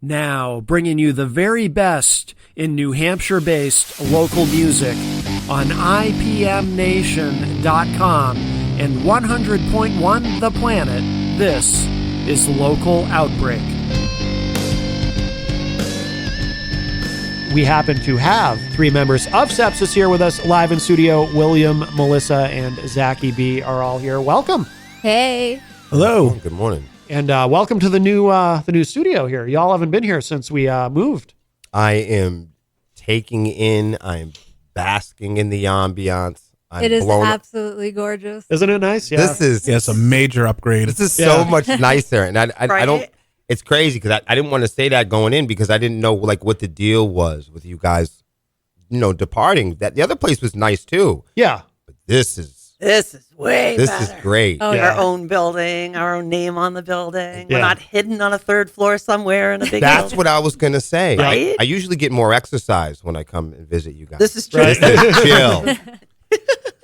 Now, bringing you the very best in New Hampshire-based local music on IPMNation.com and 100.1 The Planet, this is Local Outbreak. We happen to have three members of Sepsiss here with us live in studio. William, Melissa, and Zachy B are all here. Welcome. Hey. Hello. Good morning. And welcome to the new studio here. Y'all haven't been here since we moved. I am I'm basking in the ambiance. It is absolutely gorgeous. Isn't it nice? Yeah. This is a major upgrade. This is so much nicer, and I don't. It's crazy because I didn't want to say that going in because I didn't know like what the deal was with you guys, departing. That the other place was nice too. Yeah, but this is way better. This is great. Oh, our own building, our own name on the building. Yeah. We're not hidden on a third floor somewhere in a big That's building. what I was going to say. Right? I usually get more exercise when I come and visit you guys. This is true. This is chill.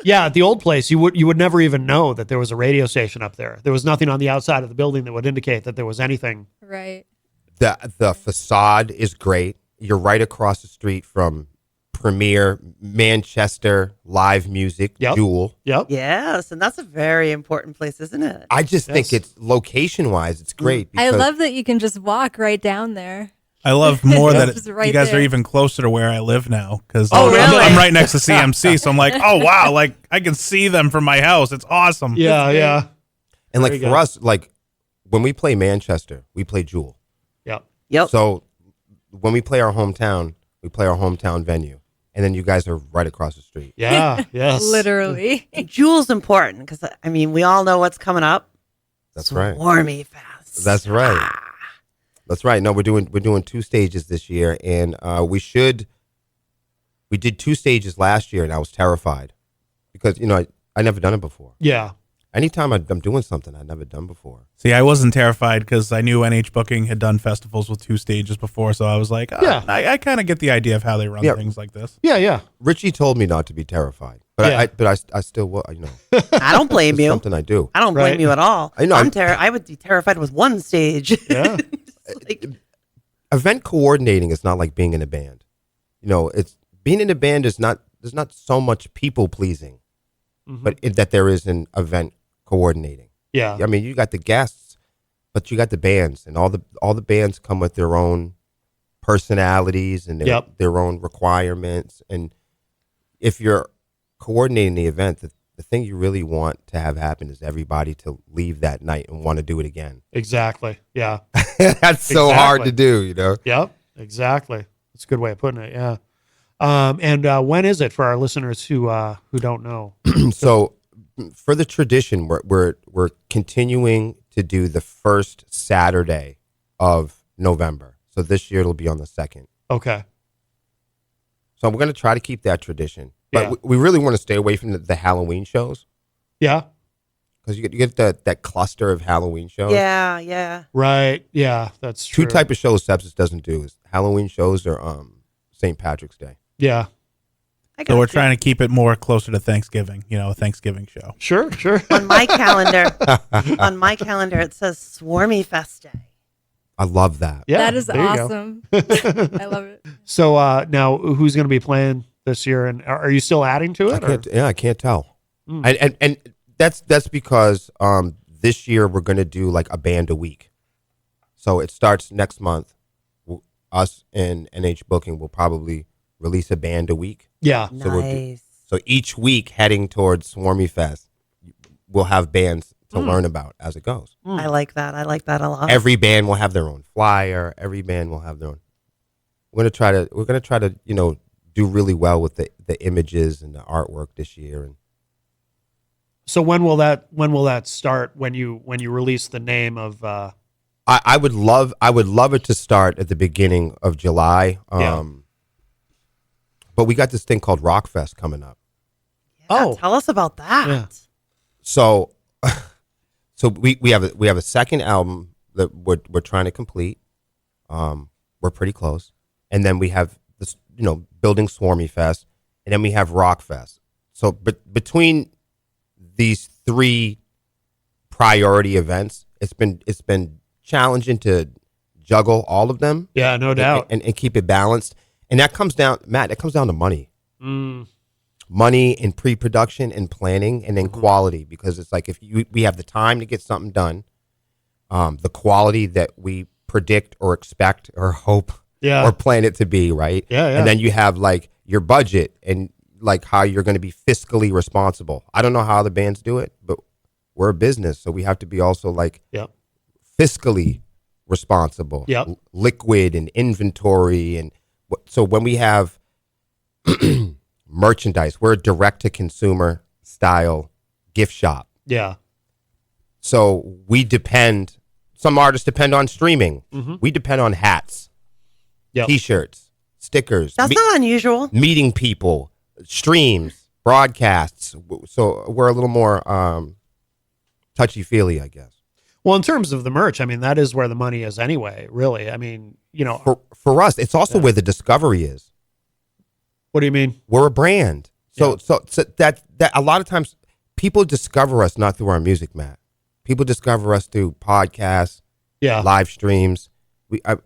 Yeah, at the old place, you would never even know that there was a radio station up there. There was nothing on the outside of the building that would indicate that there was anything. Right. The facade is great. You're right across the street from Premier Manchester live music, Jewel. Yep. Yes, and that's a very important place, isn't it? I just think it's location-wise, it's great. I love that you can just walk right down there. I love more that Just right you guys there. are even closer to where I live now because really? I'm right next to CMC, so I'm like, oh wow, like I can see them from my house. It's awesome. Yeah, yeah. And like Very for good. us, like when we play Manchester, we play Jewel. Yep. So when we play our hometown venue. And then you guys are right across the street. Yeah, yes. Literally. And Jewel's important because, we all know what's coming up. That's right. Swarmy Fest. That's right. That's right. No, we're doing 2 stages this year, and we did 2 stages last year, and I was terrified because I never done it before. Yeah. Anytime I'm doing something I've never done before. See, I wasn't terrified because I knew NH Booking had done festivals with 2 stages before, so I was like, I kind of get the idea of how they run things like this. Yeah, yeah. Richie told me not to be terrified, but I still will. I don't blame you. Something I do. I don't blame you at all. I know. I would be terrified with one stage. Yeah. Event coordinating is not like being in a band. It's being in a band is not. There's not so much people pleasing, but that there is an event coordinating. Yeah. I mean, you got the guests, but you got the bands, and all the bands come with their own personalities and their own requirements. And if you're coordinating the event, the thing you really want to have happen is everybody to leave that night and want to do it again. Exactly. Yeah. That's so hard to do, Yep. Exactly. That's a good way of putting it. Yeah. And when is it for our listeners who don't know? So for the tradition, we're continuing to do the first Saturday of November. So this year it'll be on the 2nd. Okay. So we're going to try to keep that tradition, but we really want to stay away from the Halloween shows. Yeah. Because you get that cluster of Halloween shows. Yeah, yeah. Right. Yeah, that's true. 2 type of shows Sepsiss doesn't do is Halloween shows or St. Patrick's Day. Yeah. So we're trying to keep it more closer to Thanksgiving, a Thanksgiving show. Sure. On my calendar, it says Swarmy Fest Day. I love that. Yeah. That is there you go. awesome. I love it. So now who's going to be playing this year? And are you still adding to it? I can't tell. And that's because this year we're going to do like a band a week. So it starts next month. Us and NH Booking will probably release a band a week. Yeah. Nice. So each week heading towards Swarmy Fest, we'll have bands to learn about as it goes. I like that. I like that a lot. Every band will have their own flyer. Every band will have their own. We're gonna try to do really well with the images and the artwork this year. And So when will that start? When you release the name of? I would love it to start at the beginning of July. But we got this thing called Rockfest coming up. Yeah, tell us about that. Yeah. So we have a second album that we're trying to complete. We're pretty close, and then we have this building Swarmy Fest, and then we have Rockfest. So between these 3 priority events, it's been challenging to juggle all of them. Yeah, no doubt. And keep it balanced. And that comes down, Matt, that comes down to money. Money and pre-production and planning, and then quality, because it's like if we have the time to get something done, the quality that we predict or expect or hope or plan it to be, right? Yeah. And then you have like your budget and like how you're going to be fiscally responsible. I don't know how the bands do it, but we're a business, so we have to be also like fiscally responsible, liquid and inventory. And so when we have merchandise, we're a direct-to-consumer style gift shop. Yeah. So we depend, some artists depend on streaming. We depend on hats, T-shirts, stickers. That's not unusual. Meeting people, streams, broadcasts. So we're a little more touchy-feely, I guess. Well, in terms of the merch, I mean, that is where the money is anyway, really. I mean, you know. For us, it's also where the discovery is. What do you mean? We're a brand. So that a lot of times people discover us not through our music, Matt. People discover us through podcasts, live streams. A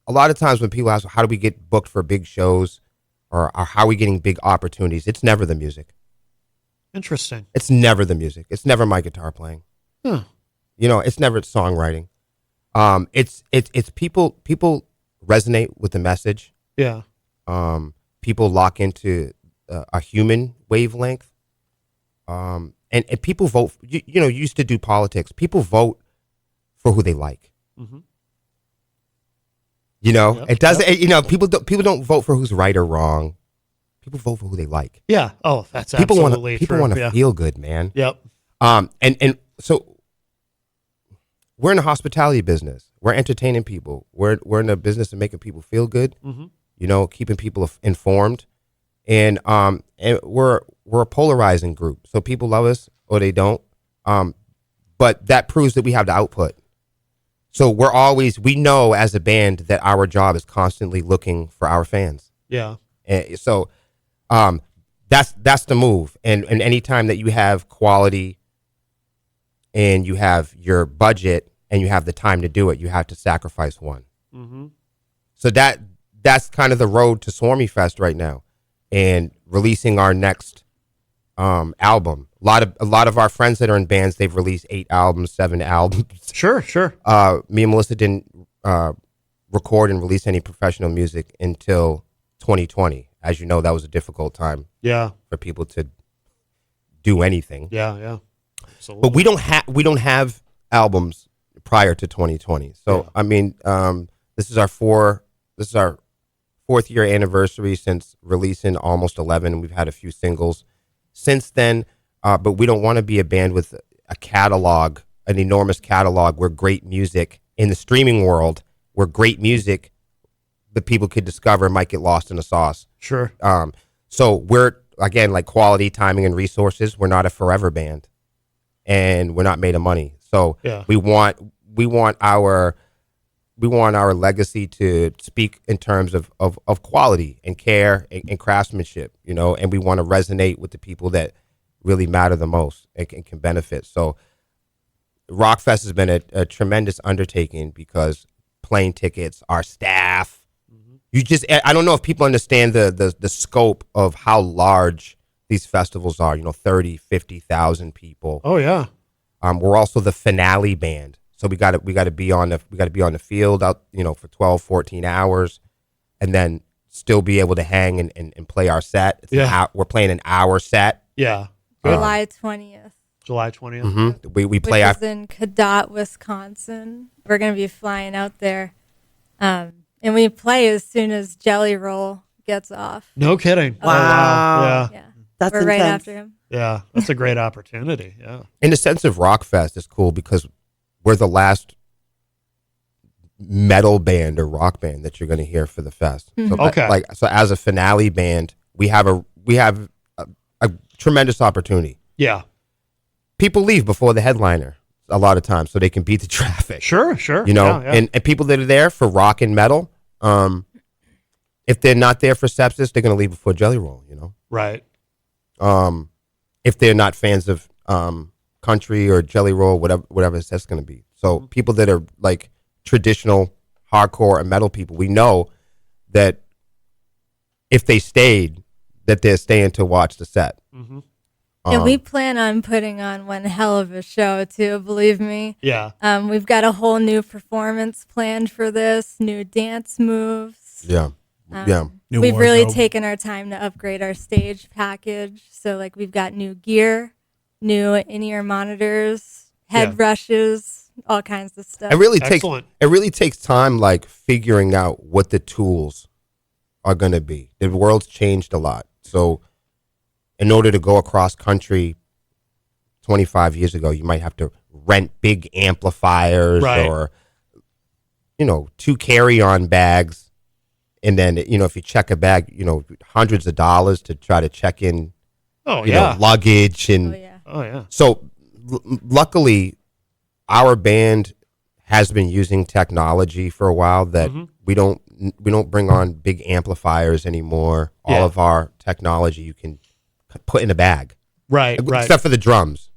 lot of times when people ask, how do we get booked for big shows or how are we getting big opportunities? It's never the music. Interesting. It's never the music. It's never my guitar playing. Huh. You know, it's never songwriting. It's people resonate with the message. Yeah. People lock into a human wavelength. And people vote, you know, you used to do politics. People vote for who they like. You know, it doesn't, you know, people don't vote for who's right or wrong. People vote for who they like. Yeah. Oh, that's people absolutely People want to feel good, man. Yep. And so we're in the hospitality business. We're entertaining people. We're in the business of making people feel good. You know, keeping people informed, and we're a polarizing group. So people love us or they don't. But that proves that we have the output. So we know as a band that our job is constantly looking for our fans. Yeah. And so that's the move. And anytime that you have quality and you have your budget and you have the time to do it, you have to sacrifice one. So that's kind of the road to Swarmy Fest right now, and releasing our next album. A lot of our friends that are in bands, they've released 8 albums, 7 albums. Sure. Me and Melissa didn't record and release any professional music until 2020. As you know, that was a difficult time. For people to do anything. Yeah. Absolutely. But we don't have albums prior to 2020. So I mean, this is our 4th year anniversary since releasing almost 11. We've had a few singles since then, but we don't want to be a band with a catalog, an enormous catalog where great music in the streaming world, where great music that people could discover might get lost in the sauce. Sure. So we're, again, like quality, timing, and resources. We're not a forever band, and we're not made of money. So we want our legacy to speak in terms of quality and care and craftsmanship, you know, and we want to resonate with the people that really matter the most and can benefit. So Rockfest has been a tremendous undertaking because plane tickets, our staff, I don't know if people understand the scope of how large these festivals are, you know, 30, 50,000 people. Oh yeah. We're also the finale band. So we got to be on the field out, you know, for 12, 14 hours, and then still be able to hang and play our set. We're playing an hour set. Yeah. July 20th. July 20th. We play which is in Cadott, Wisconsin. We're going to be flying out there. And we play as soon as Jelly Roll gets off. No kidding. Wow. Oh, wow. Yeah. That's We're intense. right after him. Yeah. That's a great opportunity. Yeah. In the sense of Rockfest, it's cool because we're the last metal band or rock band that you're going to hear for the fest. So so as a finale band, we have a tremendous opportunity. Yeah. People leave before the headliner a lot of times so they can beat the traffic. Sure. You know, and people that are there for rock and metal, if they're not there for Sepsiss, they're going to leave before Jelly Roll, you know? Right. If they're not fans of country or Jelly Roll, whatever that's going to be. So people that are like traditional hardcore and metal people, we know that if they stayed, that they're staying to watch the set. Mm-hmm. And we plan on putting on one hell of a show too, believe me. Yeah. We've got a whole new performance planned for this, new dance moves. Yeah. New We've really wardrobe. taken our time to upgrade our stage package. So like we've got new gear, new in-ear monitors, head brushes, all kinds of stuff. It really takes time, like figuring out what the tools are going to be. The world's changed a lot. So in order to go across country 25 years ago, you might have to rent big amplifiers or, 2 carry-on bags. And then, if you check a bag, hundreds of dollars to try to check in, luggage. And so luckily, our band has been using technology for a while that we don't bring on big amplifiers anymore. All of our technology you can put in a bag, right, except for the drums.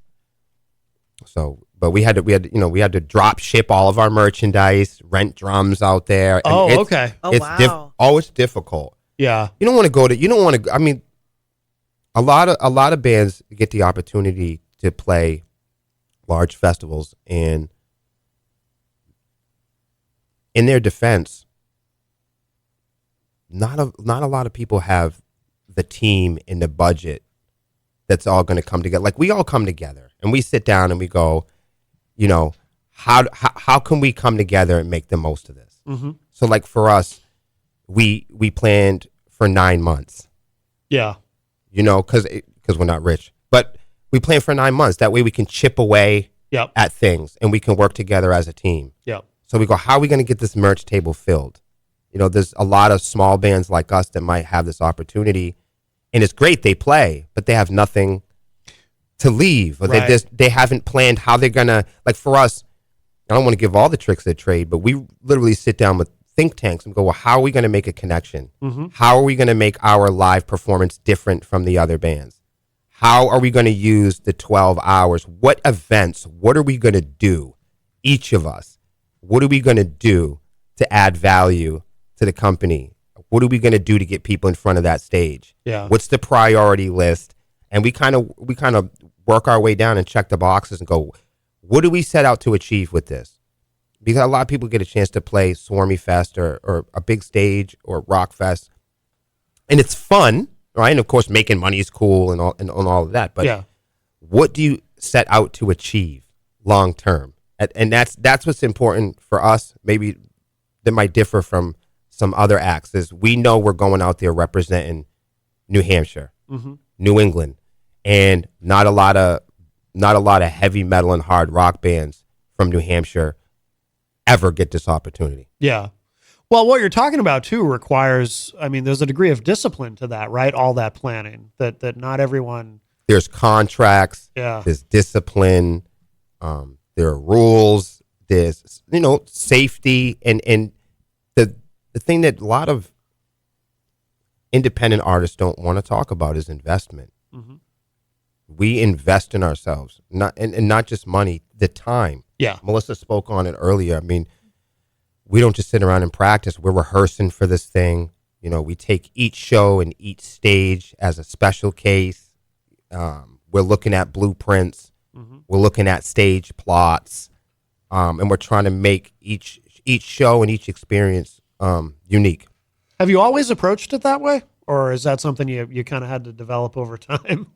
So, but we had to drop ship all of our merchandise, rent drums out there. And okay. It's difficult. Yeah, you don't want to. I mean, a lot of bands get the opportunity to play large festivals, and in their defense, not a lot of people have the team and the budget that's all going to come together. Like we all come together and we sit down and we go, how can we come together and make the most of this? Mm-hmm. So like for us, we planned for 9 months. Yeah. Because we're not rich, but we plan for 9 months. That way we can chip away at things and we can work together as a team. Yep. So we go, how are we going to get this merch table filled? There's a lot of small bands like us that might have this opportunity, and it's great they play, but they have nothing to leave, or they haven't planned how they're going to, like for us, I don't want to give all the tricks of the trade, but we literally sit down with think tanks and go, well, how are we going to make a connection? Mm-hmm. How are we going to make our live performance different from the other bands? How are we going to use the 12 hours? What events? What are we going to do? Each of us. What are we going to do to add value to the company? What are we going to do to get people in front of that stage? Yeah. What's the priority list? And we kind of work our way down and check the boxes and go, what do we set out to achieve with this? Because a lot of people get a chance to play Swarmy Fest or a big stage or Rock Fest, and it's fun, right? And of course, making money is cool and all of that. But what do you set out to achieve long term? And that's what's important for us. Maybe that might differ from some other acts. Is we know we're going out there representing New Hampshire, New England, and not a lot of heavy metal and hard rock bands from New Hampshire ever get this opportunity. Yeah. Well, what you're talking about too requires, there's a degree of discipline to that, right? All that planning that not everyone. There's contracts. Yeah. There's discipline. There are rules. There's, safety. And the thing that a lot of independent artists don't want to talk about is investment. Mm-hmm. We invest in ourselves, not just money, the time. Yeah. Melissa spoke on it earlier. We don't just sit around and practice. We're rehearsing for this thing. We take each show and each stage as a special case. We're looking at blueprints. Mm-hmm. We're looking at stage plots. And we're trying to make each show and each experience unique. Have you always approached it that way? Or is that something you kind of had to develop over time?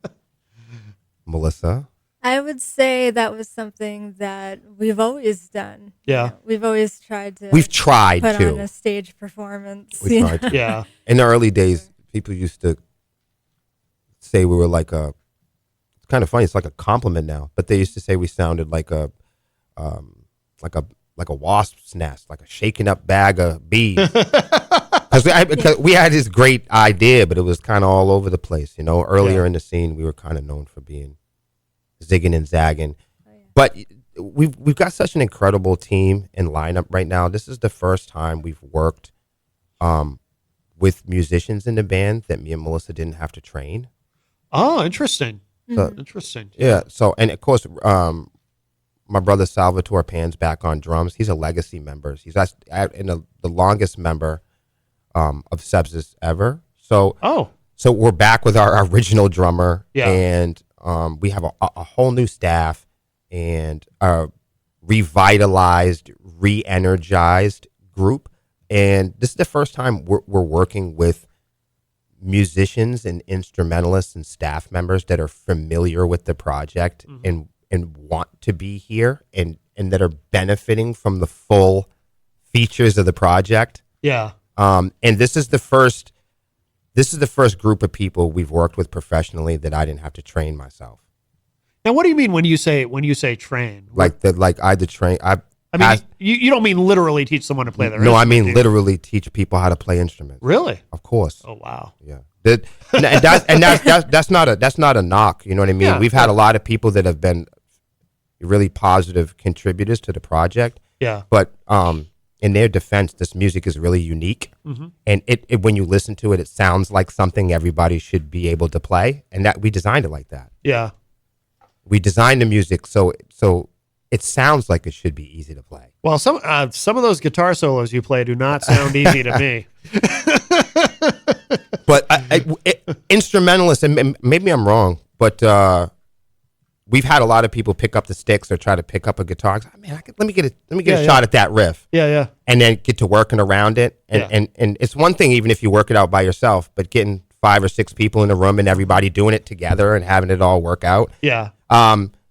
Melissa? I would say that was something that we've always done. Yeah. We've always tried to. We've tried put to. on a stage performance. We tried to. Yeah. In the early days, people used to say we were like it's kind of funny. It's like a compliment now, but they used to say we sounded like a wasp's nest, like a shaken up bag of bees. Because we had this great idea, but it was kind of all over the place. Earlier in the scene, we were kind of known for being zigging and zagging. Oh, yeah. But we've got such an incredible team and lineup right now. This is the first time we've worked with musicians in the band that me and Melissa didn't have to train. Oh, interesting. So, interesting. Yeah. So, and of course, my brother Salvatore Pan's back on drums. He's a legacy member. He's the longest member of Sepsiss ever. So we're back with our original drummer, and we have a whole new staff and a revitalized, re-energized group. And this is the first time we're working with musicians and instrumentalists and staff members that are familiar with the project and want to be here and that are benefiting from the full features of the project. Yeah. And this is the first group of people we've worked with professionally that I didn't have to train myself. Now, what do you mean when you say train? I had to train. I mean, you don't mean literally teach someone to play their instrument. No, I mean dude. literally teach people how to play instruments. Really? Of course. Oh, wow. Yeah. That's not a knock. You know what I mean? We've had a lot of people that have been really positive contributors to the project. Yeah. But in their defense, this music is really unique, and it when you listen to it, it sounds like something everybody should be able to play, and that we designed it like that. Yeah. We designed the music so it sounds like it should be easy to play. Well, some of those guitar solos you play do not sound easy to me. But instrumentalists, and maybe I'm wrong, but we've had a lot of people pick up the sticks or try to pick up a guitar. Let me get a shot at that riff. Yeah. And then get to working around it. And it's one thing even if you work it out by yourself, but getting 5 or 6 people in a room and everybody doing it together and having it all work out. Yeah.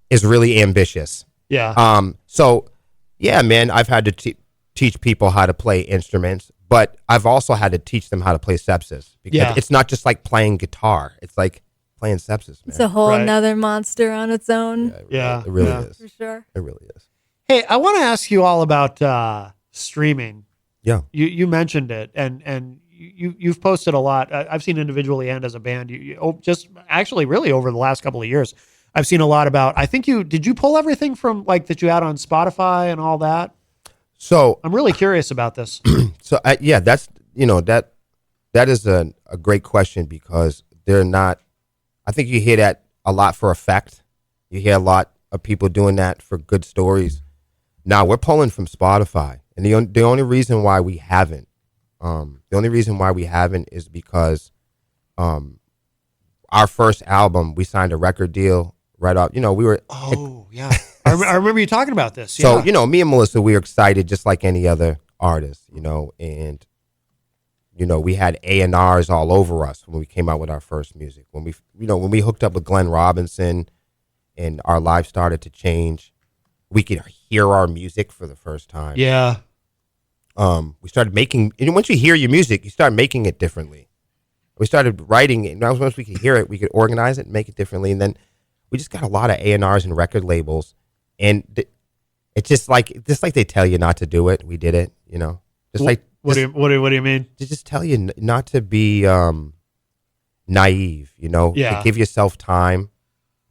Is really ambitious. Yeah. So yeah, man, I've had to teach people how to play instruments, but I've also had to teach them how to play Sepsiss because it's not just like playing guitar. It's like playing Sepsiss, man. It's a whole nother monster on its own. It really is. For sure. It really is. Hey, I want to ask you all about streaming. Yeah. You mentioned it, and you've posted a lot. I've seen individually and as a band. You just actually really over the last couple of years, I've seen a lot about. I think did you pull everything from like that you had on Spotify and all that? So I'm really curious about this. So that's that is a great question because they're not. I think you hear that a lot for effect. You hear a lot of people doing that for good stories. Now we're pulling from Spotify, and the only reason why we haven't, is because, our first album we signed a record deal right off. We were. Oh yeah, I remember you talking about this. So me and Melissa, we were excited just like any other artist, and. We had A&Rs all over us when we came out with our first music. When we hooked up with Glenn Robinson and our life started to change, we could hear our music for the first time. Yeah. We started making, once you hear your music, you start making it differently. We started writing it. Now once we could hear it, we could organize it and make it differently. And then we just got a lot of A&Rs and record labels. And it's just like they tell you not to do it. We did it, Just like. What do you mean? To just tell you not to be naive, to give yourself time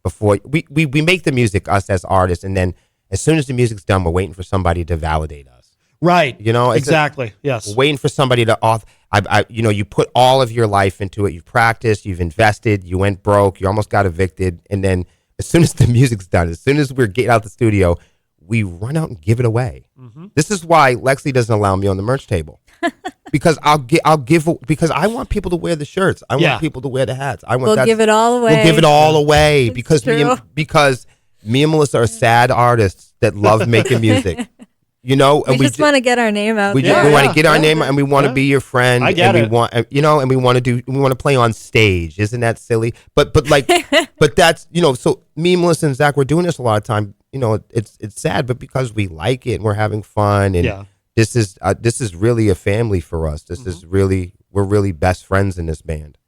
before we make the music, us as artists, and then as soon as the music's done, we're waiting for somebody to validate us. Right. Exactly. Yes. We're waiting for somebody to you put all of your life into it. You've practiced, you've invested, you went broke, you almost got evicted, and then as soon as the music's done, as soon as we're getting out the studio, we run out and give it away. Mm-hmm. This is why Lexi doesn't allow me on the merch table. Because because I want people to wear the shirts. I want people to wear the hats. We'll give it all away. We'll give it all away because true. Me and Melissa are sad artists that love making music. And we just want to get our name out. We want to get our name, and we want to be your friend. I get it. We want, and we want to play on stage. Isn't that silly? But that's So me, Melissa, and Zach, we're doing this a lot of time. It's sad, but because we like it and we're having fun, and this is really a family for us. This is really, we're really best friends in this band.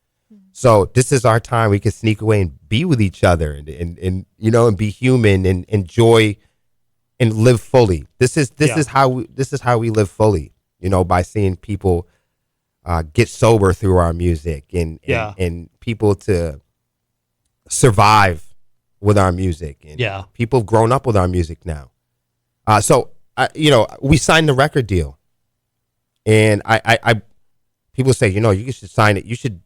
So this is our time. We can sneak away and be with each other and be human and enjoy and live fully. This is how we live fully, by seeing people get sober through our music and people to survive with our music, and people have grown up with our music now. So we signed the record deal, and I people say, you should sign it. You should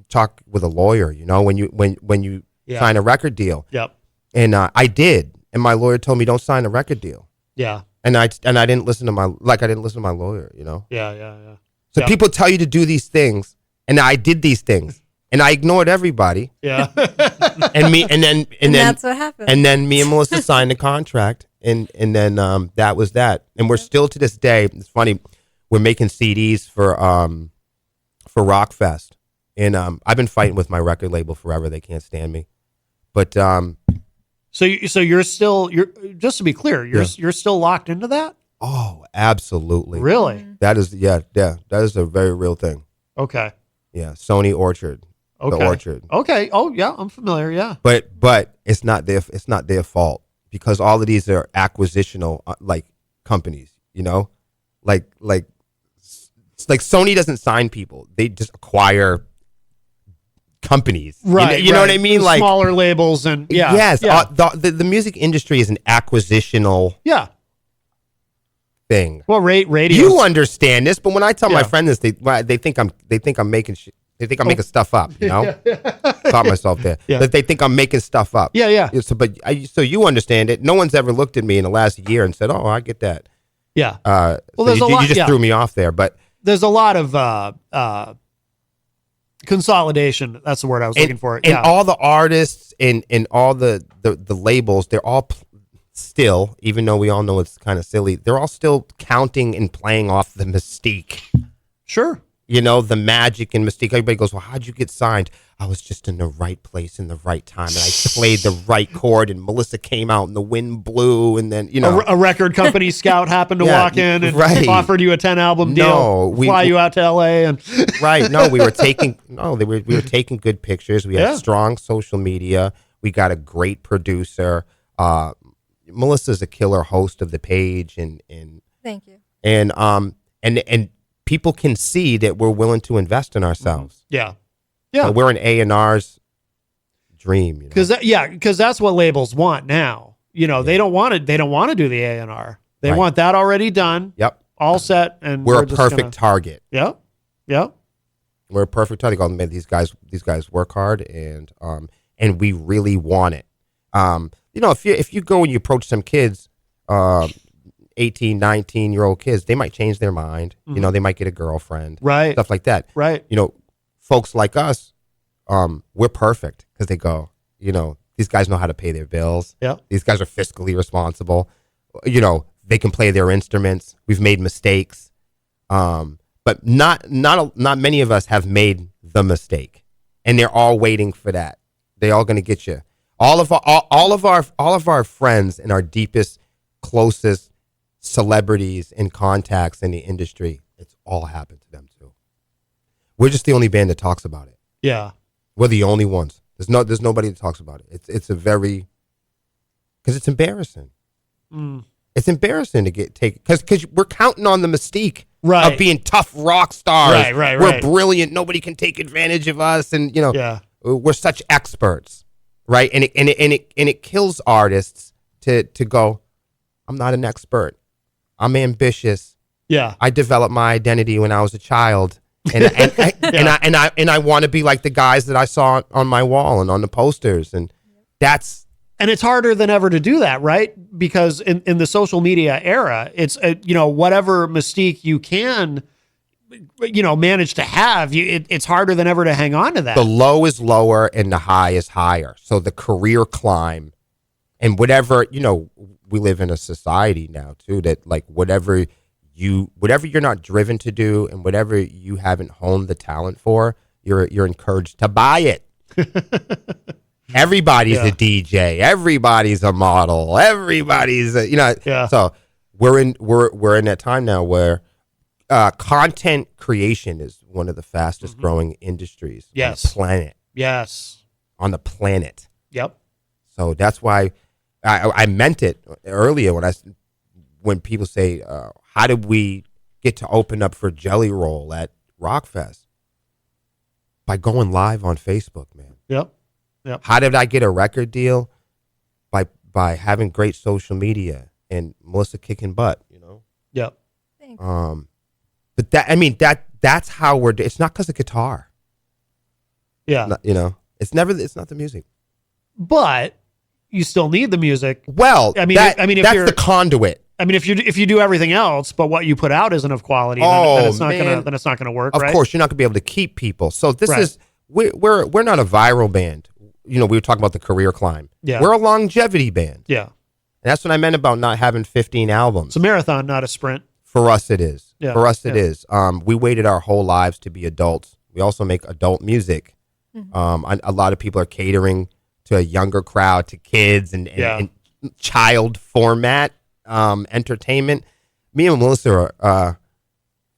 talk with a lawyer, when you sign a record deal. Yep. And I did, and my lawyer told me don't sign a record deal. Yeah. And I didn't listen to my lawyer, you know. Yeah. So people tell you to do these things, and I did these things, and I ignored everybody. Yeah. and then that's what happened. And then me and Melissa signed a contract, and then that was that. And we're still to this day. It's funny. We're making CDs for Rockfest, and I've been fighting with my record label forever. They can't stand me, but So you're just to be clear, you're still locked into that? oh, absolutely. Really? That is that is a very real thing. Okay. Yeah, Sony Orchard. Okay. The Orchard. Okay. Oh yeah, I'm familiar. Yeah. But it's not their fault, because all of these are acquisitional like companies, you know, like Sony doesn't sign people; they just acquire companies, right? You know what I mean? The like smaller labels and yes, yeah. The music industry is an acquisitional thing. Well, radio. You understand this, but when I tell my friend this, they think I'm making shit. They think I'm making stuff up, you know? Caught myself there. Yeah. That they think I'm making stuff up. Yeah. So you understand it. No one's ever looked at me in the last year and said, "Oh, I get that." Yeah. Well, so there's a lot. You just threw me off there, but there's a lot of consolidation. That's the word I was looking for. And all the artists and all the labels, they're all still, even though we all know it's kind of silly, they're all still counting and playing off the mystique. Sure. You know, the magic and mystique. Everybody goes, "Well, how'd you get signed?" I was just in the right place in the right time, and I played the right chord, and Melissa came out, and the wind blew, and then, you know. A record company scout happened to walk in and offered you a 10-album deal, fly you out to L.A. and right. No, we were taking good pictures. We had strong social media. We got a great producer. Melissa's a killer host of the page, and thank you. And people can see that we're willing to invest in ourselves. Yeah. So we're an A&R's dream. Because that's what labels want now. You know, they don't want to do the A&R. They want that already done. Yep. All set, and we're a perfect target. Yep. We're a perfect target. Oh, man, these guys work hard, and we really want it. You know, if you go and you approach some kids, 18, 19-year-old kids, they might change their mind. Mm-hmm. You know, they might get a girlfriend. Right. Stuff like that. Right. You know, folks like us, we're perfect, because they go, you know, these guys know how to pay their bills. Yeah. These guys are fiscally responsible. You know, they can play their instruments. We've made mistakes. But not many of us have made the mistake. And they're all waiting for that. They're all going to get you. All of our friends and our deepest, closest celebrities and contacts in the industry, it's all happened to them too. We're just the only band that talks about it. Yeah. We're the only ones. There's nobody that talks about it. It's a very, because it's embarrassing. It's embarrassing to because we're counting on the mystique of being tough rock stars. Right. We're brilliant. Nobody can take advantage of us, and you know, we're such experts, right? And it kills artists to go, "I'm not an expert. I'm ambitious. Yeah. I developed my identity when I was a child." And I want to be like the guys that I saw on my wall and on the posters, and it's harder than ever to do that, right? Because in the social media era, it's you know, whatever mystique you can, you know, manage to have, it's harder than ever to hang on to that. The low is lower and the high is higher. So the career climb, and whatever, you know, we live in a society now too that, like, whatever you're not driven to do and whatever you haven't honed the talent for, you're encouraged to buy it. Everybody's a DJ. Everybody's a model. Everybody's you know. Yeah. So we're in that time now where content creation is one of the fastest growing industries on the planet. Yes. On the planet. Yep. So that's why I meant it earlier when people say, how did we get to open up for Jelly Roll at Rockfest? By going live on Facebook, man. Yep. How did I get a record deal? By having great social media and Melissa kicking butt, you know? Yep. Thanks. But that's how it's not because of guitar. Yeah. You know, it's not the music. But you still need the music. Well, I mean, if that's you're the conduit. I mean, if you do everything else, but what you put out isn't of quality, then it's not gonna work. Of right? course, you're not gonna be able to keep people. So this Right. is we're not a viral band. We were talking about the career climb. Yeah. We're a longevity band. Yeah, And that's what I meant about not having 15 albums. it's a marathon, not a sprint. For us, it is. Yeah. For us, it is. We waited our whole lives to be adults. We also make adult music. A lot of people are catering to a younger crowd, to kids and child format entertainment. Me and Melissa are,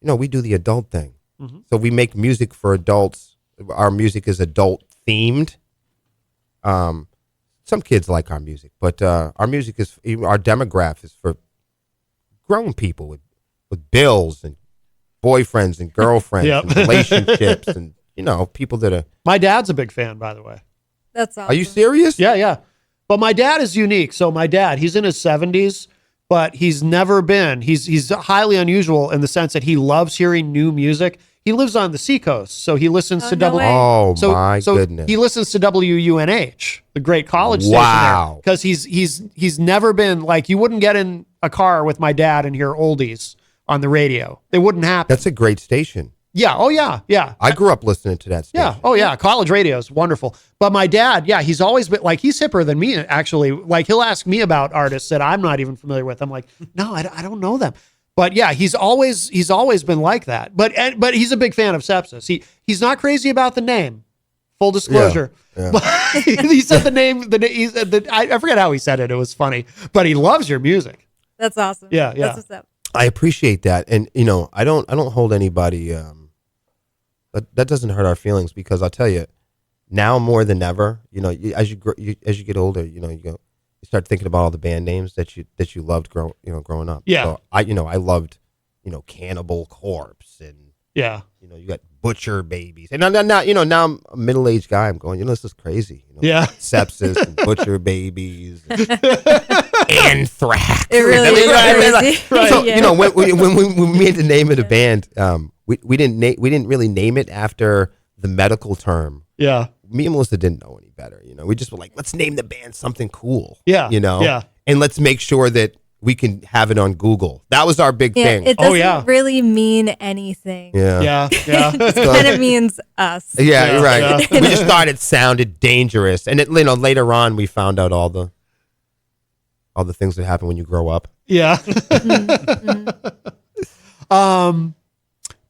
we do the adult thing. Mm-hmm. So we make music for adults. Our music is adult themed. Some kids like our music, but our music is, our demographic is for grown people with bills and boyfriends and girlfriends and relationships and, people that are. My dad's a big fan, by the way. That's awesome. Are you serious? Yeah. But my dad is unique. So my dad, he's in his 70s, but he's highly unusual in the sense that he loves hearing new music. He lives on the seacoast, so he listens to goodness. He listens to WUNH, the great college station there, because he's never been like, you wouldn't get in a car with my dad and hear oldies on the radio. It wouldn't happen. That's a great station. Yeah. Oh yeah. I grew up listening to that station. Yeah. Oh yeah. College radio is wonderful. But my dad, he's always been like, he's hipper than me actually. Like he'll ask me about artists that I'm not even familiar with. I'm like, no, I don't know them. But yeah, he's always been like that. But he's a big fan of Sepsiss. He's not crazy about the name. Full disclosure. Yeah. But he said the name. I forget how he said it. It was funny. But he loves your music. That's awesome. Yeah. That's what's up. I appreciate that, and I don't hold anybody. That doesn't hurt our feelings, because I'll tell you, now more than ever, as you get older, you start thinking about all the band names that you loved growing up. Yeah. So I loved, Cannibal Corpse, and Yeah. you got Butcher Babies, and now I'm a middle-aged guy. I'm going, this is crazy. Yeah. Sepsis and Butcher Babies, and Anthrax. It really is crazy. Right. So when we made the name of the band, we didn't really name it after the medical term. Yeah. Me and Melissa didn't know any better. We just were like, let's name the band something cool. Yeah. Yeah. And let's make sure that we can have it on Google. That was our big thing. It doesn't really mean anything. Yeah. It kind of means us. Yeah, you're right. Yeah. We just thought it sounded dangerous, and later on we found out all the things that happen when you grow up. Yeah.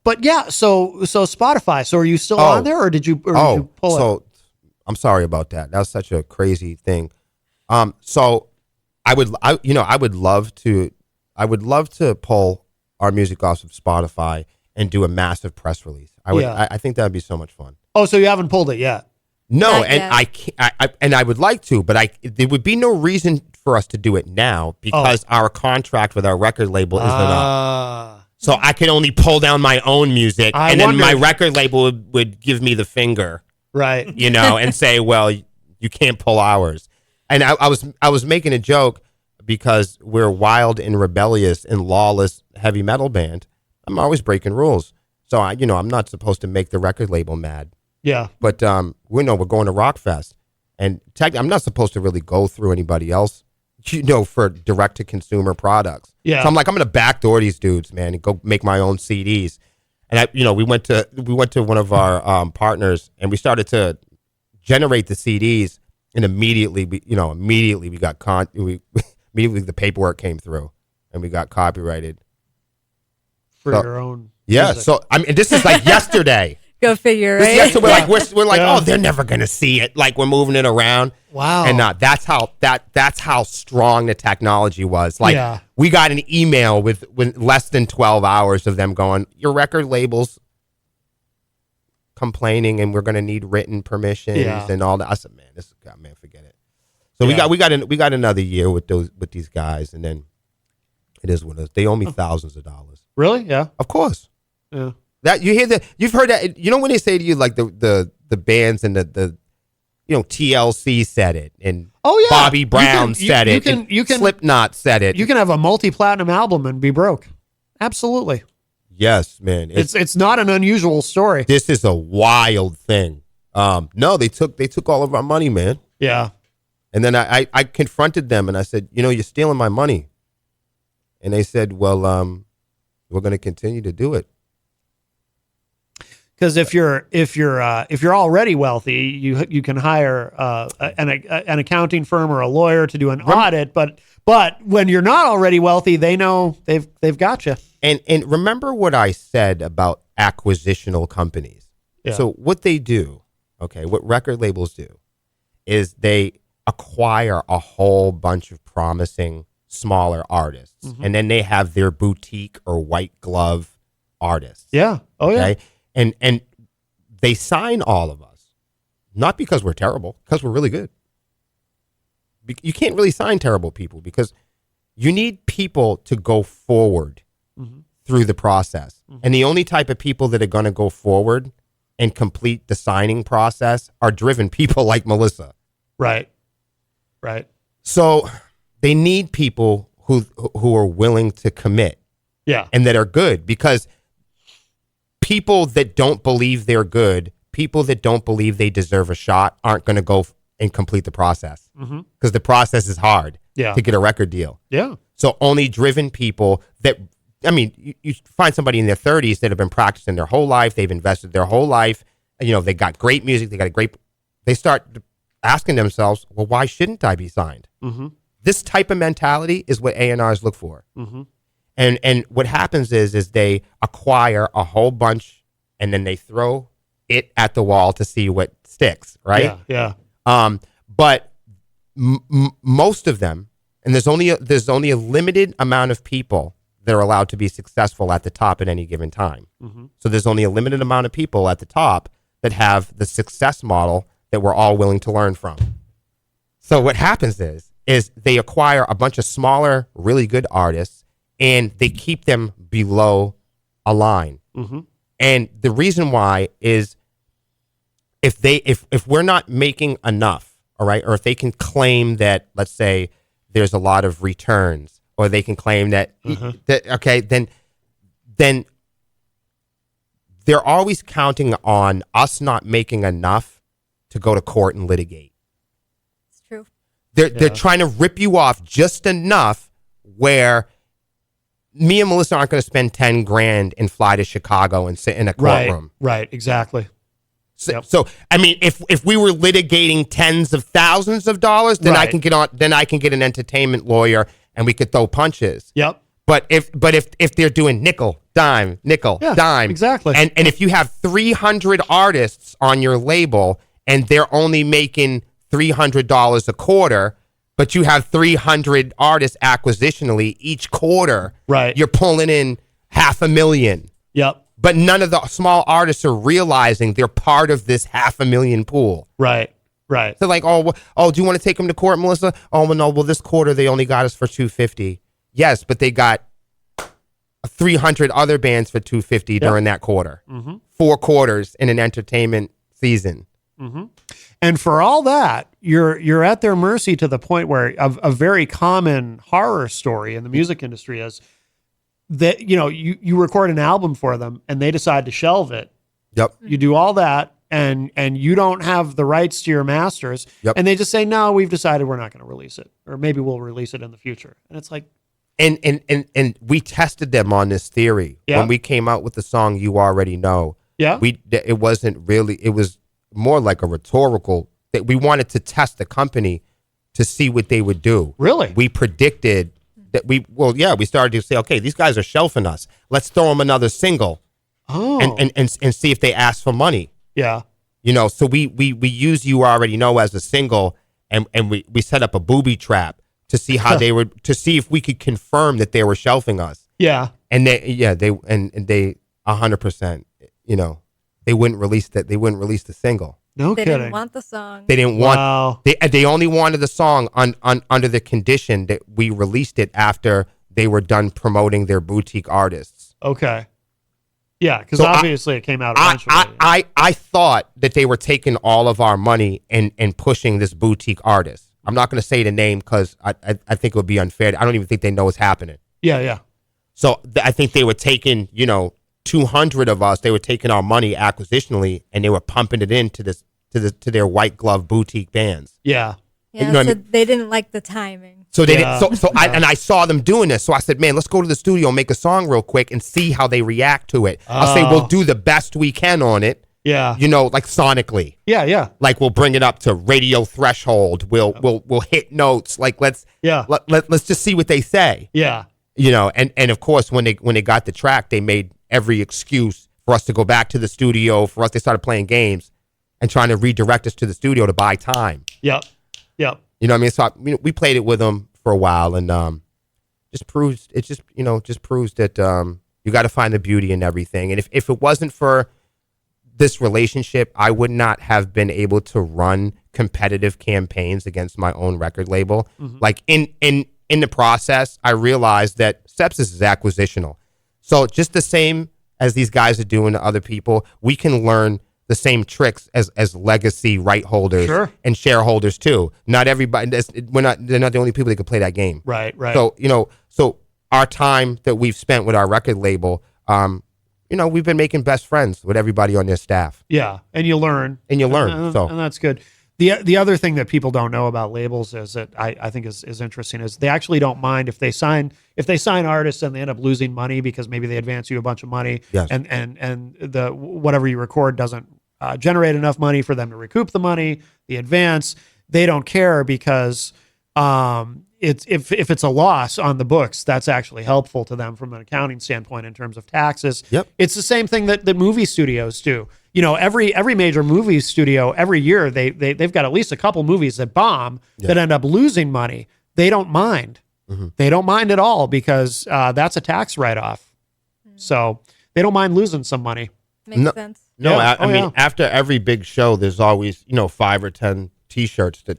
But yeah, so Spotify. So are you still on there, or did you pull it? So I'm sorry about that. That was such a crazy thing. So I would love to pull our music off of Spotify and do a massive press release. I think that would be so much fun. Oh, so you haven't pulled it yet? No, Not and yet. I can't, and I would like to, but there would be no reason for us to do it now, because our contract with our record label isn't up. So I could only pull down my own music, and then my record label would give me the finger, right? And say, well, you can't pull ours. And I was making a joke, because we're wild and rebellious and lawless heavy metal band. I'm always breaking rules, so I'm not supposed to make the record label mad. Yeah. But we're going to Rockfest, and I'm not supposed to really go through anybody else, for direct to consumer products. Yeah. So I'm like, I'm gonna backdoor these dudes, man, and go make my own CDs. And we went to one of our partners, and we started to generate the CDs, and immediately we got immediately the paperwork came through, and we got copyrighted for your own. Yeah. music. So this is like yesterday. Go figure, right? Yeah, so we're like, oh, they're never gonna see it. Like, we're moving it around. Wow. And that's how strong the technology was. Like, we got an email with less than 12 hours of them going, your record label's complaining, and we're gonna need written permissions and all that. I said, man, forget it. So we got another year with these guys, and then it is what it is. They owe me thousands of dollars. Really? Yeah. Of course. Yeah. That you've heard that, when they say to you, like, the bands and the TLC said it, and Bobby Brown said it, and Slipknot said it. You can have a multi-platinum album and be broke. Absolutely. Yes, man. It's not an unusual story. This is a wild thing. No, they took all of our money, man. Yeah. And then I confronted them and I said, you're stealing my money. And they said, well, we're going to continue to do it. Because if you're already wealthy, you can hire an accounting firm or a lawyer to do an audit. But when you're not already wealthy, they know they've got you. And remember what I said about acquisitional companies. Yeah. So what they do, what record labels do, is they acquire a whole bunch of promising smaller artists, and then they have their boutique or white glove artists. Yeah. Oh yeah. And they sign all of us, not because we're terrible, because we're really good. You can't really sign terrible people because you need people to go forward through the process. And the only type of people that are going to go forward and complete the signing process are driven people like Melissa. Right. So they need people who are willing to commit. Yeah. And that are good, because people that don't believe they're good, people that don't believe they deserve a shot aren't going to go and complete the process because the process is hard to get a record deal. Yeah. So only driven people that, you find somebody in their 30s that have been practicing their whole life. They've invested their whole life. They got great music. They start asking themselves, well, why shouldn't I be signed? This type of mentality is what A&Rs look for. And what happens is they acquire a whole bunch and then they throw it at the wall to see what sticks, right? Yeah. But most of them, and there's only a limited amount of people that are allowed to be successful at the top at any given time. So there's only a limited amount of people at the top that have the success model that we're all willing to learn from. So what happens is they acquire a bunch of smaller, really good artists, and they keep them below a line. And the reason why is if we're not making enough, all right, or if they can claim that, let's say, there's a lot of returns, or they can claim that, then they're always counting on us not making enough to go to court and litigate. It's true. They're trying to rip you off just enough where me and Melissa aren't going to spend $10,000 and fly to Chicago and sit in a courtroom. Right. Exactly. So if we were litigating tens of thousands of dollars, then I can get an entertainment lawyer and we could throw punches. Yep. But if they're doing nickel, dime, exactly. And if you have 300 artists on your label and they're only making $300 a quarter, but you have 300 artists acquisitionally each quarter, right, you're pulling in $500,000. Yep. But none of the small artists are realizing they're part of this $500,000 pool. Right. So like, do you want to take them to court, Melissa? Oh, well, no. Well, this quarter they only got us for $250. Yes, but they got 300 other bands for $250 during that quarter. 4 quarters in an entertainment season. And for all that, you're at their mercy to the point where a very common horror story in the music industry is that, you record an album for them and they decide to shelve it. Yep. You do all that and you don't have the rights to your masters. Yep. And they just say, no, we've decided we're not going to release it, or maybe we'll release it in the future. And it's like, and we tested them on this theory when we came out with the song "You Already Know." Yeah. It wasn't really. It was more like a rhetorical that we wanted to test the company to see what they would do. Really? We predicted that we started to say, okay, these guys are shelving us. Let's throw them another single. Oh. And see if they ask for money. Yeah. So we use "You Already Know" as a single, and we set up a booby trap to see how they would, to see if we could confirm that they were shelving us. Yeah. And they 100%, they wouldn't release that. They wouldn't release the single. No They kidding. didn't want the song. They didn't want. Wow. They only wanted the song under the condition that we released it after they were done promoting their boutique artists. Okay. Yeah, because So obviously it came out eventually. I thought that they were taking all of our money and pushing this boutique artist. I'm not going to say the name because I think it would be unfair. I don't even think they know what's happening. Yeah. So I think they were taking, 200 of us. They were taking our money acquisitionally and they were pumping it into to their white glove boutique bands. Yeah. Yeah, You know what so I mean? they didn't like the timing. So they Yeah. didn't. I saw them doing this. So I said, man, let's go to the studio and make a song real quick and see how they react to it. I'll say we'll do the best we can on it. Yeah. You know, like sonically. Yeah. Like we'll bring it up to radio threshold. We'll hit notes. Like let's just see what they say. Yeah. You know, and of course when they got the track, they made every excuse for us to go back to the studio. For us, they started playing games and trying to redirect us to the studio to buy time. Yep. You know what I mean? So we played it with them for a while, and just proves that you got to find the beauty in everything. And if it wasn't for this relationship, I would not have been able to run competitive campaigns against my own record label. Mm-hmm. Like in the process, I realized that Sepsiss is acquisitional. So just the same as these guys are doing to other people, we can learn the same tricks as legacy right holders and shareholders too. Not everybody. They're not the only people that can play that game. Right. So our time that we've spent with our record label, we've been making best friends with everybody on their staff. Yeah, and you learn. And that's good. The other thing that people don't know about labels is that I think is interesting is they actually don't mind if they sign artists and they end up losing money because maybe they advance you a bunch of money. Yes. and the whatever you record doesn't generate enough money for them to recoup the money, the advance. They don't care because if it's a loss on the books, that's actually helpful to them from an accounting standpoint in terms of taxes. Yep. It's the same thing that movie studios do. You know, every major movie studio every year they've got at least a couple movies that bomb that end up losing money. They don't mind. Mm-hmm. They don't mind at all because that's a tax write-off. Mm-hmm. So they don't mind losing some money. Makes sense. No, Yeah. I mean, after every big show, there's always 5 or 10 T-shirts that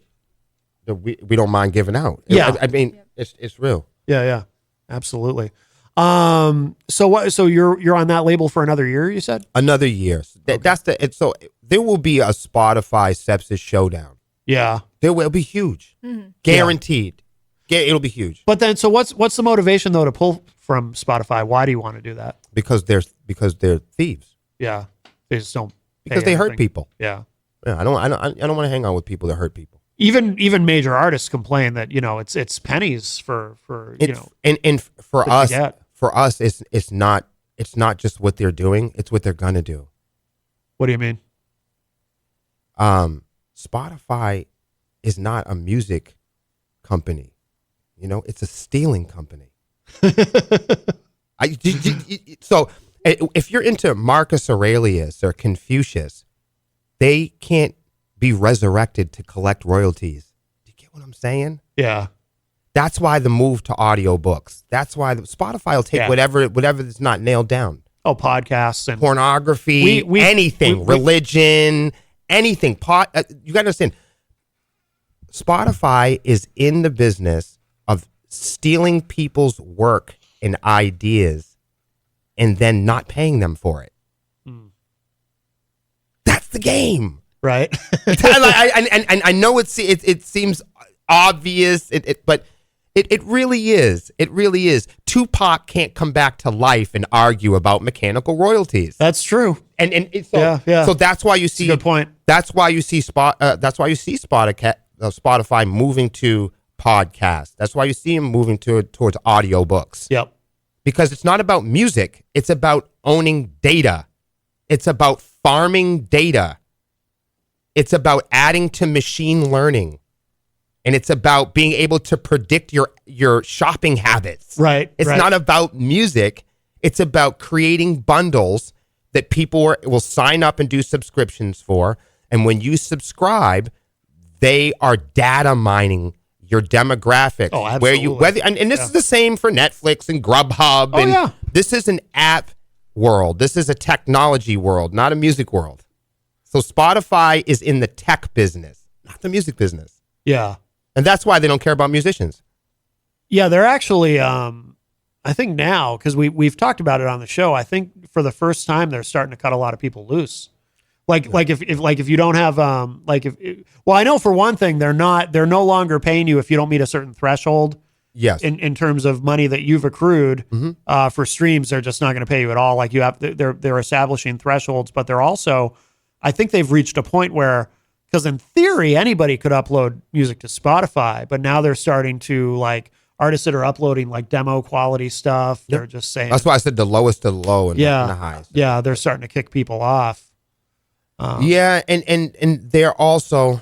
we don't mind giving out. Yeah, I mean, it's real. Yeah, absolutely. So you're on that label for another year, you said? Another year. So there will be a Spotify Sepsiss showdown. Yeah. There will be huge. Mm-hmm. Guaranteed. Yeah. It'll be huge. But then so what's the motivation though to pull from Spotify? Why do you want to do that? Because they're thieves. Yeah. They just don't because they hurt people. Yeah. Yeah, I don't want to hang out with people that hurt people. Even major artists complain that, it's pennies for and for us it's not just what they're doing, it's what they're gonna do. What do you mean? Spotify is not a music company. It's a stealing company. So if you're into Marcus Aurelius or Confucius, they can't be resurrected to collect royalties. Do you get what I'm saying? Yeah. That's why the move to audiobooks. That's why Spotify will take whatever is not nailed down. Oh, podcasts and pornography, anything, religion, anything. You got to understand, Spotify is in the business of stealing people's work and ideas and then not paying them for it. That's the game. Right. I know it seems obvious, but it really is. It really is. Tupac can't come back to life and argue about mechanical royalties. That's true. So that's why you see. Good point. That's why you see Spotify moving to podcasts. That's why you see them moving towards audiobooks. Yep. Because it's not about music. It's about owning data. It's about farming data. It's about adding to machine learning. And it's about being able to predict your shopping habits. Right. It's not about music. It's about creating bundles that people will sign up and do subscriptions for. And when you subscribe, they are data mining your demographics. Oh, absolutely. And this is the same for Netflix and Grubhub. This is an app world. This is a technology world, not a music world. So Spotify is in the tech business, not the music business. Yeah. And that's why they don't care about musicians. Yeah, they're actually, I think now, because we've talked about it on the show, I think for the first time they're starting to cut a lot of people loose. Like if you don't have, I know for one thing, they're no longer paying you if you don't meet a certain threshold. Yes. In terms of money that you've accrued for streams, they're just not going to pay you at all. Like they're establishing thresholds, but they're also, I think they've reached a point where, because in theory, anybody could upload music to Spotify, but now they're starting to like artists that are uploading like demo quality stuff. They're just saying that's why I said the lowest of the low and the highest. Yeah, they're starting to kick people off. And they're also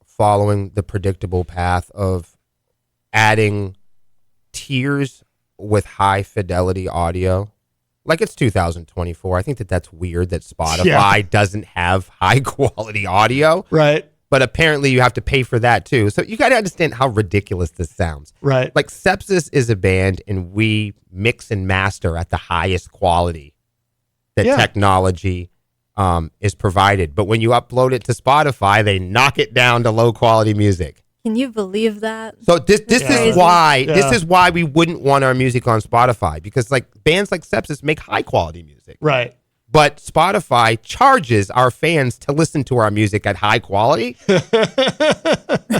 following the predictable path of adding tiers with high fidelity audio. Like it's 2024. I think that's weird that Spotify doesn't have high quality audio. Right. But apparently you have to pay for that too. So you got to understand how ridiculous this sounds. Right. Like Sepsiss is a band and we mix and master at the highest quality that technology is provided. But when you upload it to Spotify, they knock it down to low quality music. Can you believe that? So this is why we wouldn't want our music on Spotify, because like bands like Sepsiss make high quality music. Right. But Spotify charges our fans to listen to our music at high quality.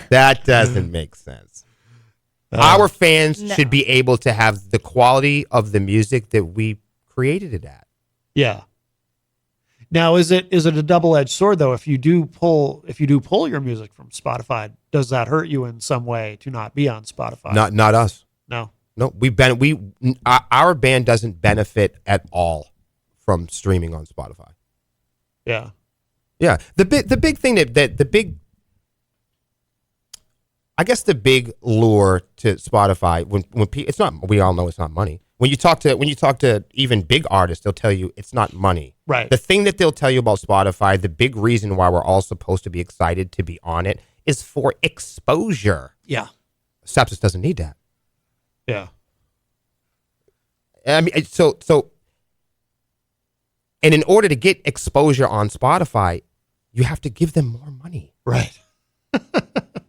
That doesn't make sense. Our fans should be able to have the quality of the music that we created it at. Yeah. Now, is it a double-edged sword though? If you do pull your music from Spotify, does that hurt you in some way to not be on Spotify? Not us. No. Our band doesn't benefit at all from streaming on Spotify. Yeah. Yeah. The big thing I guess the big lure to Spotify when it's not, we all know it's not money. When you talk to even big artists, they'll tell you it's not money. Right. The thing that they'll tell you about Spotify, the big reason why we're all supposed to be excited to be on it, is for exposure. Yeah. Sepsiss doesn't need that. Yeah. I mean, so and in order to get exposure on Spotify, you have to give them more money. Right.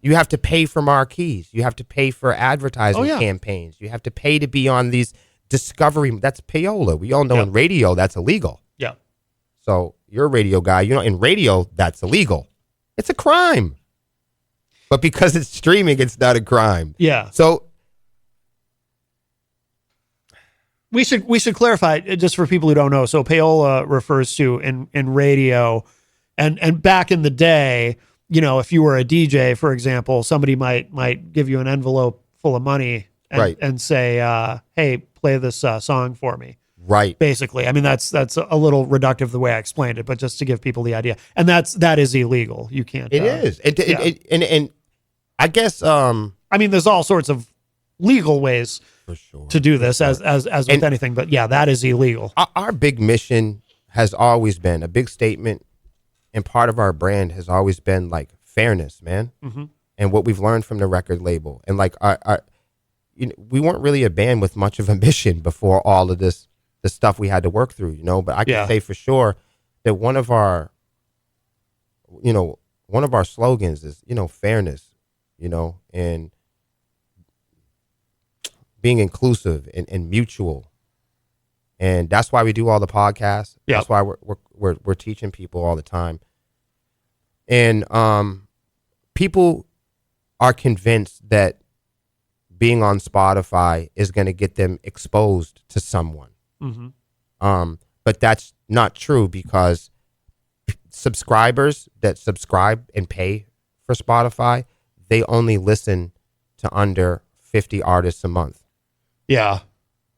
You have to pay for marquees. You have to pay for advertising campaigns. You have to pay to be on these discovery. That's payola. We all know in radio that's illegal. Yeah. So you're a radio guy. You know, in radio that's illegal. It's a crime. But because it's streaming, it's not a crime. Yeah. So we should clarify just for people who don't know. So payola refers to in radio, and back in the day, you know, if you were a DJ, for example, somebody might give you an envelope full of money and say, "Hey, play this song for me." Right. Basically, I mean that's a little reductive the way I explained it, but just to give people the idea, and that is illegal. You can't. It is. And I guess I mean, there's all sorts of legal ways for sure to do this as with anything, but yeah, that is illegal. Our big mission has always been a big statement. And part of our brand has always been like fairness, man, and what we've learned from the record label. And like, we weren't really a band with much of a mission before all of the stuff we had to work through, you know. But I can say for sure that one of our slogans is, you know, fairness, you know, and being inclusive and mutual. And that's why we do all the podcasts. Yep. That's why we're teaching people all the time. And people are convinced that being on Spotify is going to get them exposed to someone. But that's not true, because subscribers that subscribe and pay for Spotify, they only listen to under 50 artists a month. Yeah.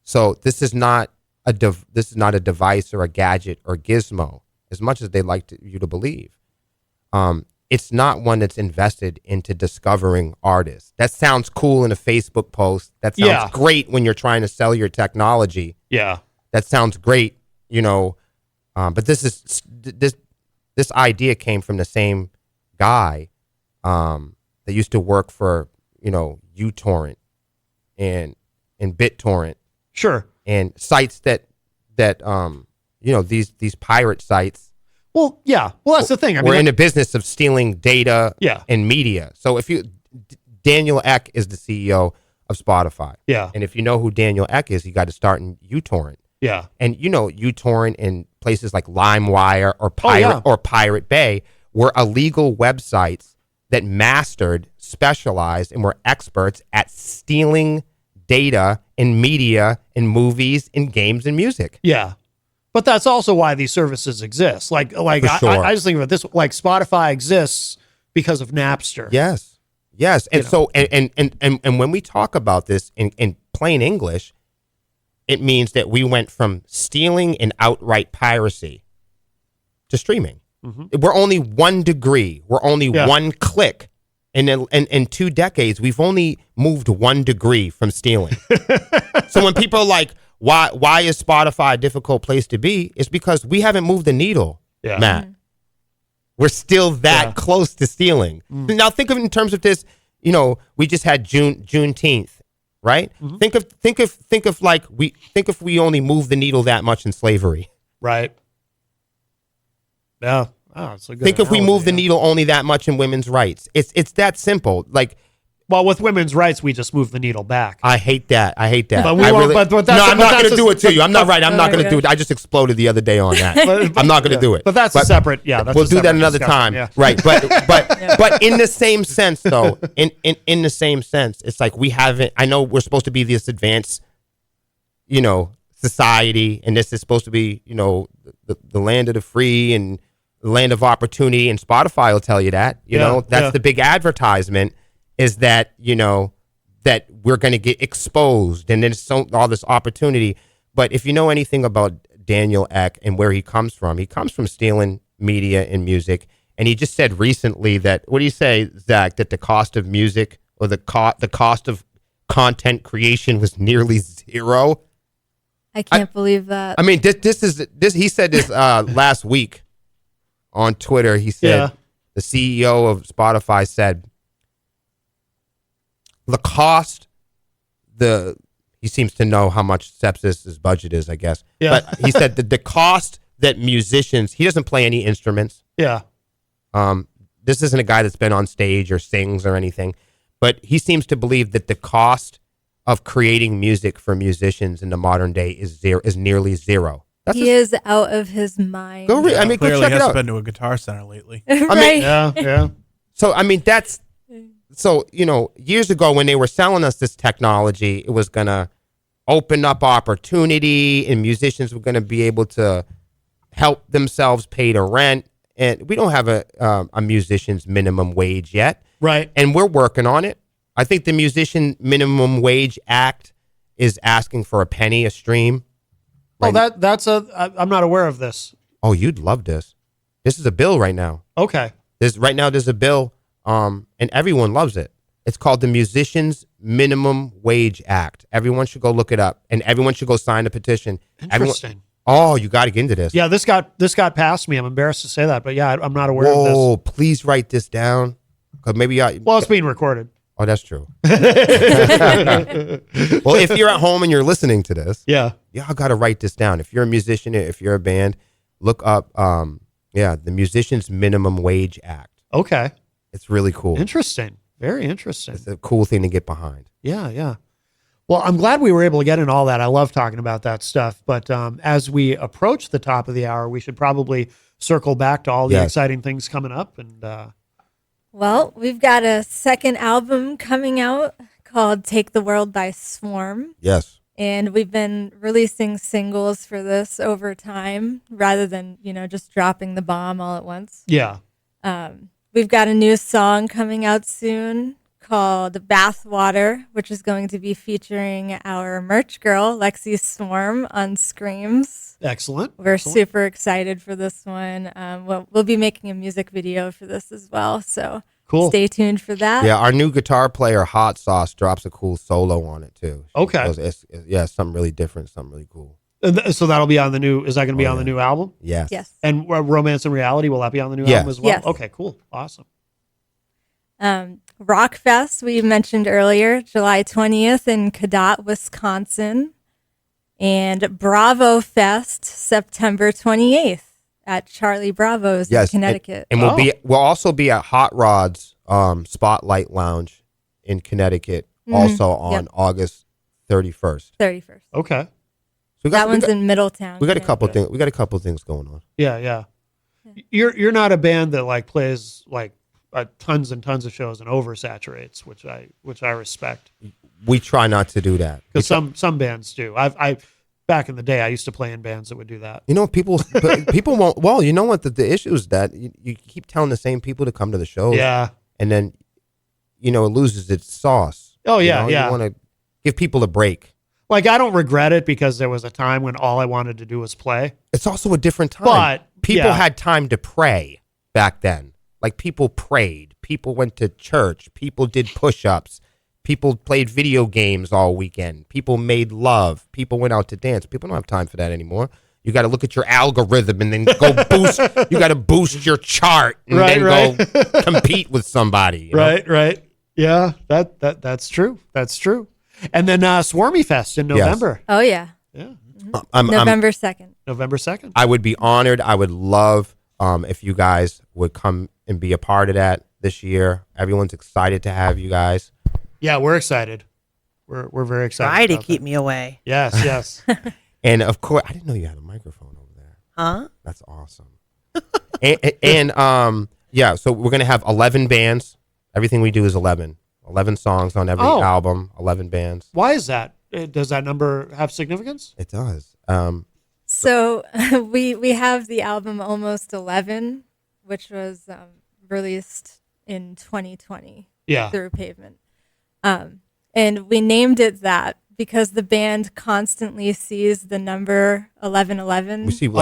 So this is not a device or a gadget or gizmo, as much as they like you to believe. It's not one that's invested into discovering artists. That sounds cool in a Facebook post. That sounds great when you're trying to sell your technology. Yeah. That sounds great, you know. But this idea came from the same guy that used to work for, you know, uTorrent and BitTorrent. Sure. And sites that you know, these pirate sites. Well, yeah. Well, that's the thing. I mean, we're in the business of stealing data Yeah. and media. So Daniel Ek is the CEO of Spotify. Yeah. And if you know who Daniel Ek is, you got to start in uTorrent. Yeah. And you know, uTorrent and places like LimeWire or Pirate Bay were illegal websites that specialized, and were experts at stealing data and media and movies and games and music. Yeah. But that's also why these services exist. Like sure. I just think about this. Like Spotify exists because of Napster. Yes. And so and when we talk about this in plain English, it means that we went from stealing and outright piracy to streaming. Mm-hmm. We're only 1 degree. We're only one click. And in 2 decades, we've only moved 1 degree from stealing. So when people are like, why is Spotify a difficult place to be? It's because we haven't moved the needle, Matt. Mm-hmm. We're still that close to stealing. Mm. Now think of it in terms of this. We just had Juneteenth, right? Mm-hmm. Think if we only moved the needle that much in slavery, right? Yeah. Oh, it's a good think if we move the needle only that much in women's rights. It's that simple. Like. Well, with women's rights, we just move the needle back. I hate that. But I'm not going to do it to you. I'm not right. I'm not going to do it. I just exploded the other day on that. I'm not going to do it. But that's a separate. Yeah, we'll do that another time. Yeah. Right. But in the same sense, though, in the same sense, it's like we haven't. I know we're supposed to be this advanced, society, and this is supposed to be, the land of the free and the land of opportunity. And Spotify will tell you that. That's the big advertisement. Is that, that we're going to get exposed and there's all this opportunity. But if you know anything about Daniel Ek and where he comes from stealing media and music. And he just said recently that, what do you say, Zach, that the cost of music or the cost of content creation was nearly zero? I can't believe that. I mean, this. He said this last week on Twitter. He said, the CEO of Spotify said, the cost, he seems to know how much Sepsiss' budget is, I guess. Yeah. But he said that the cost that musicians, he doesn't play any instruments. Yeah. This isn't a guy that's been on stage or sings or anything, but he seems to believe that the cost of creating music for musicians in the modern day is nearly zero. He is out of his mind. Go check it out. Clearly hasn't been to a Guitar Center lately. Right. Yeah. So, I mean, So, years ago when they were selling us this technology, it was going to open up opportunity and musicians were going to be able to help themselves pay the rent. And we don't have a musician's minimum wage yet. Right. And we're working on it. I think the Musician Minimum Wage Act is asking for a penny a stream. Right? Oh, I'm not aware of this. Oh, you'd love this. This is a bill right now. Okay. There's a bill. And everyone loves it. It's called the Musicians Minimum Wage Act. Everyone should go look it up, and everyone should go sign the petition. Interesting. You got to get into this. Yeah, this got past me. I'm embarrassed to say that, but yeah, I'm not aware of this. Oh, please write this down. Cause maybe it's being recorded. Oh, that's true. Well, if you're at home and you're listening to this, y'all got to write this down. If you're a musician, if you're a band, look up, the Musicians Minimum Wage Act. Okay. It's really cool. Interesting. Very interesting. It's a cool thing to get behind. Yeah. Well, I'm glad we were able to get in all that. I love talking about that stuff. But as we approach the top of the hour, we should probably circle back to all the exciting things coming up. And well, we've got a second album coming out called Take the World by Swarm. Yes. And we've been releasing singles for this over time rather than, just dropping the bomb all at once. Yeah. We've got a new song coming out soon called Bathwater, which is going to be featuring our merch girl, Lexi Swarm, on Screams. Excellent. We're super excited for this one. We'll be making a music video for this as well, so stay tuned for that. Yeah, our new guitar player, Hot Sauce, drops a cool solo on it, too. Okay. It's something really different, something really cool. So that'll be on the new. Is that going to be on the new album? Yes. And Romance and Reality, will that be on the new album as well? Yes. Okay, cool, awesome. Rockfest we mentioned earlier, July 20th in Cadott, Wisconsin, and Bravo Fest September 28th at Charlie Bravo's in Connecticut. And we'll also be at Hot Rod's Spotlight Lounge in Connecticut, also on August 31st. Okay. So that one's in Middletown. We got a couple things. We got a couple things going on. Yeah. You're not a band that like plays like tons and tons of shows and oversaturates, which I respect. We try not to do that because some bands do. I've back in the day, I used to play in bands that would do that. You know, people won't. Well, you know what? The issue is that you keep telling the same people to come to the shows. Yeah. And then, it loses its sauce. Oh, yeah, yeah. You want to give people a break. Like, I don't regret it because there was a time when all I wanted to do was play. It's also a different time. But people had time to pray back then. Like, people prayed. People went to church. People did push-ups. People played video games all weekend. People made love. People went out to dance. People don't have time for that anymore. You got to look at your algorithm and then go boost. You got to boost your chart and go compete with somebody. Right. Yeah, that's true. That's true. And then Swarmy Fest in November. Yes. Oh, yeah. Yeah. November 2nd. November 2nd. I would be honored. I would love if you guys would come and be a part of that this year. Everyone's excited to have you guys. Yeah, we're excited. We're very excited. Try to keep me away. Yes. And of course, I didn't know you had a microphone over there. Huh? That's awesome. and so we're gonna have 11 bands. Everything we do is 11 songs on every album. 11 bands. Why is that? Does that number have significance? It does. So we have the album Almost 11, which was released in 2020 through Pavement. And we named it that because the band constantly sees the number 1111. We see we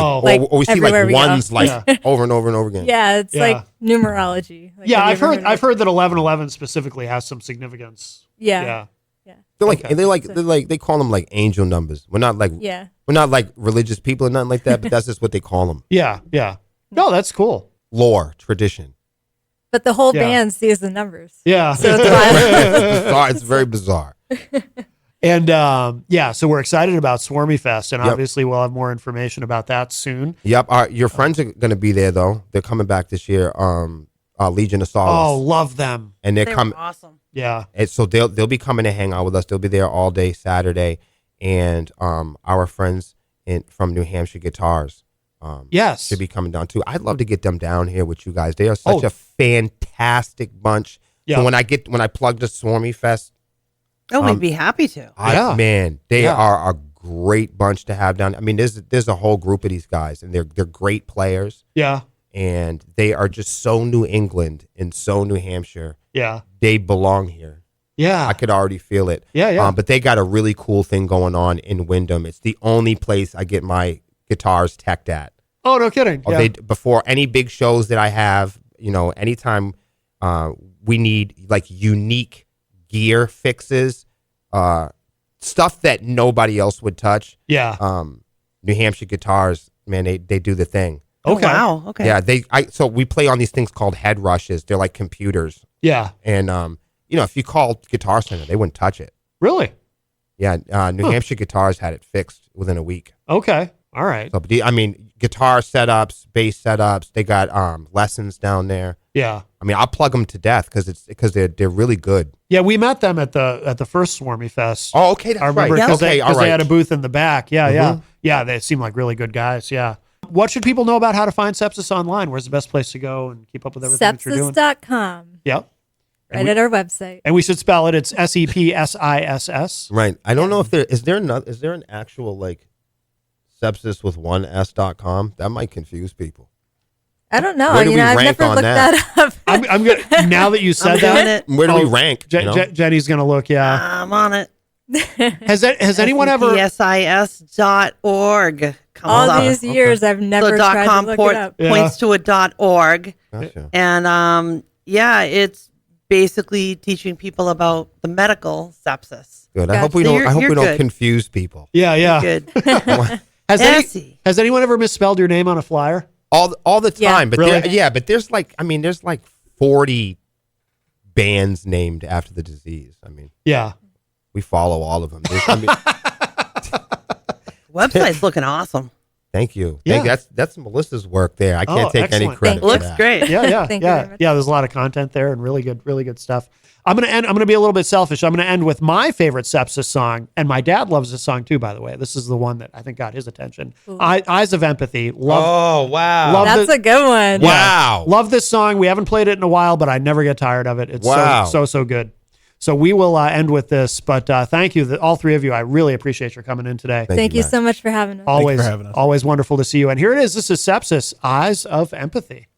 see like ones over and over and over again. Yeah, it's like numerology. Like, I've heard that 1111 specifically has some significance. Yeah. They call them like angel numbers. We're not like religious people or nothing like that, but that's just what they call them. Yeah. No, that's cool. Lore, tradition. But the whole band sees the numbers. Yeah. So it's it's very bizarre. And so we're excited about Swarmy Fest, and obviously we'll have more information about that soon. Yep. Your friends are going to be there though. They're coming back this year. Legion of Solace. Oh, love them. And they're coming. Awesome. Yeah. And so they'll be coming to hang out with us. They'll be there all day Saturday, and our friends from New Hampshire Guitars. Should be coming down too. I'd love to get them down here with you guys. They are such a fantastic bunch. Yeah. So when I plug the Swarmy Fest, we'd be happy to. Man, they are a great bunch to have down. I mean, there's a whole group of these guys, and they're great players. Yeah. And they are just so New England and so New Hampshire. Yeah. They belong here. Yeah. I could already feel it. Yeah. But they got a really cool thing going on in Wyndham. It's the only place I get my guitars teched at. Oh, no kidding. Yeah. Before any big shows that I have, anytime we need like unique gear fixes, stuff that nobody else would touch. Yeah. New Hampshire Guitars, man, they do the thing. Okay. Oh, wow. Okay. Yeah, so we play on these things called head rushes. They're like computers. Yeah. And if you called Guitar Center, they wouldn't touch it. Really? Yeah, New Hampshire Guitars had it fixed within a week. Okay. All right. So, guitar setups, bass setups. They got lessons down there. Yeah. I'll plug them to death because they're really good. Yeah, we met them at the first Swarmy Fest. Oh, okay, that's I remember right. because they had a booth in the back. Yeah, yeah. They seem like really good guys. Yeah. What should people know about how to find Sepsiss online? Where's the best place to go and keep up with everything that you're doing? Sepsiss.com. Yep. Right at our website. And we should spell it. It's SEPSISS. Right. I don't know if is there an actual like Sepsiss with one S.com? That might confuse people. I don't know. Where do we I've rank never on looked that up. I'm gonna now that you said that. Where do we rank? Jenny's gonna look. Yeah, I'm on it. Has anyone ever SEPSIS.org comes all up. these years I've never tried to look it up. Points to a .org. Gotcha. And it's basically teaching people about the medical sepsis. Good. Gotcha. I hope we don't You're confuse people. Yeah. Good. Has anyone ever misspelled your name on a flyer? All the time, but really? but there's like 40 bands named after the disease. Yeah. We follow all of them. Website's looking awesome. Thank you. Yeah. That's Melissa's work there. I can't take any excellent. credit. Looks great. Yeah. Thank you very much. There's a lot of content there and really good stuff. I'm gonna be a little bit selfish. I'm gonna end with my favorite Sepsiss song, and my dad loves this song too. By the way, this is the one that I think got his attention. Eyes of Empathy. Oh wow, that's a good one. Wow, love this song. We haven't played it in a while, but I never get tired of it. It's so good. So we will end with this, but thank you, all three of you. I really appreciate your coming in today. Thank you so much for having us. Always wonderful to see you. And here it is. This is Sepsiss, Eyes of Empathy.